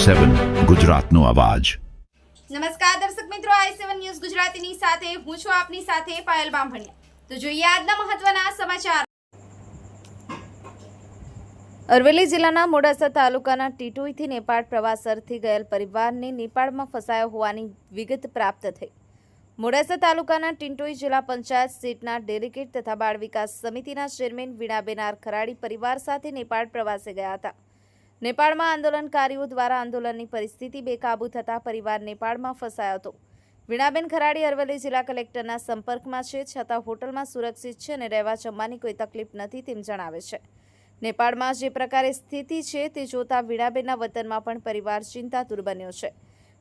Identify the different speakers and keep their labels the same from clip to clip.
Speaker 1: i7 ગુજરાતનો અવાજ।
Speaker 2: નમસ્કાર દર્શક મિત્રો, i7 ન્યૂઝ ગુજરાતીની સાથે હું છું આપની સાથે પાયલ બામભણિયા। તો જોઈએ આજના મહત્વના સમાચાર। અરવલ્લી જિલ્લાના મોડાસા તાલુકાના ટીટોઈથી નેપાળ પ્રવાસ અર્થે ગયેલ પરિવારને નેપાળમાં ફસાયો હોવાની વિગત પ્રાપ્ત થઈ। મોડાસા તાલુકાના ટીટોઈ જિલ્લા પંચાયત સીટના ડેલિગેટ તથા બાળ વિકાસ સમિતિના ચેરમેન વીણાબેન આર ખરાડી પરિવાર સાથે નેપાળ પ્રવાસે ગયા હતા। નેપાળમાં આંદોલનકારીઓ દ્વારા આંદોલનની પરિસ્થિતિ બેકાબૂ થતા પરિવાર નેપાળમાં ફસાયો હતો। વીણાબેન ખરાડી અરવલ્લી જિલ્લા કલેક્ટરના સંપર્કમાં છે, છતાં હોટલમાં સુરક્ષિત છે અને રહેવા જમવાની કોઈ તકલીફ નથી તેમ જણાવે છે। નેપાળમાં જે પ્રકારે સ્થિતિ છે તે જોતા વીણાબેનના વતનમાં પણ પરિવાર ચિંતાતુર બન્યો છે।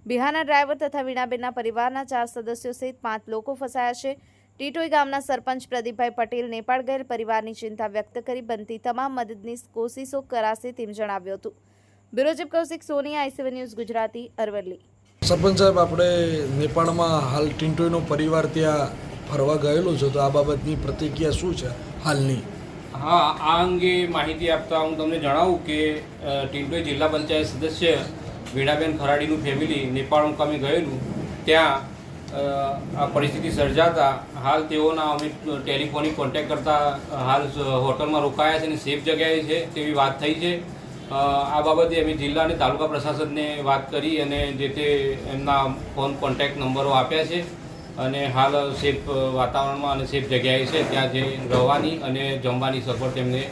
Speaker 2: બિહારના ડ્રાઈવર તથા વીણાબેનના પરિવારના 4 સદસ્યો સહિત 5 લોકો ફસાયા છે। ટીટોઈ ગામના સરપંચ પ્રદીપભાઈ પટેલ નેપાળ ગયેલ પરિવારની ચિંતા વ્યક્ત કરી બનતી તમામ મદદની કોશિશો કરાશે તેમ જણાવ્યું હતું। બ્યુરો ચીફ કૌશિક સોની, i7 ન્યૂઝ ગુજરાતી, અરવલ્લી।
Speaker 3: સરપંચ સાહેબ, આપણે નેપાળમાં હાલ ટીટોઈનો પરિવાર ત્યાં ફરવા ગયેલો છે, તો આ બાબતની પ્રતિક્રિયા શું છે હાલની?
Speaker 4: હા, આ અંગે માહિતી આપતા હું તમને જણાવું કે ટીટોઈ જિલ્લા પંચાયત સદસ્ય વીણાબેન ખરાડીનું ફેમિલી નેપાળ મુકામે ગયેલું, ત્યાં આ પરિસ્થિતિ સર્જાતા હાલ તેઓના અમે ટેલિફોનિક કોન્ટેક્ટ કરતા હાલ હોટલમાં રોકાયા છે અને સેફ જગ્યાએ છે તેવી વાત થઈ છે। આ બાબતે અમે જિલ્લા અને તાલુકા પ્રશાસનને વાત કરી અને જે તે એમના ફોન કોન્ટેક્ટ નંબરો આપ્યા છે અને હાલ સેફ વાતાવરણમાં અને સેફ જગ્યાએ છે, ત્યાં જે રહેવાની અને જમવાની સગવડ તેમને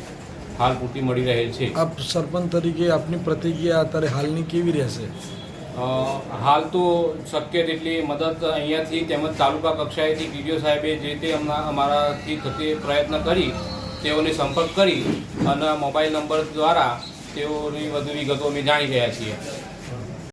Speaker 4: હાલ પૂરતી મળી રહેલ છે।
Speaker 3: આપ સરપંચ તરીકે આપની પ્રતિક્રિયા અત્યારે હાલની કેવી રહેશે?
Speaker 4: હાલ તો શક્ય તેટલી મદદ અહીંયાથી તેમજ તાલુકા કક્ષાએથી ડીડીઓ સાહેબે જે તે અમારાથી થતી પ્રયત્ન કરી તેઓને સંપર્ક કરી અને મોબાઈલ નંબર દ્વારા તેઓની વધુ વિગતો અમે જાણી રહ્યા છીએ।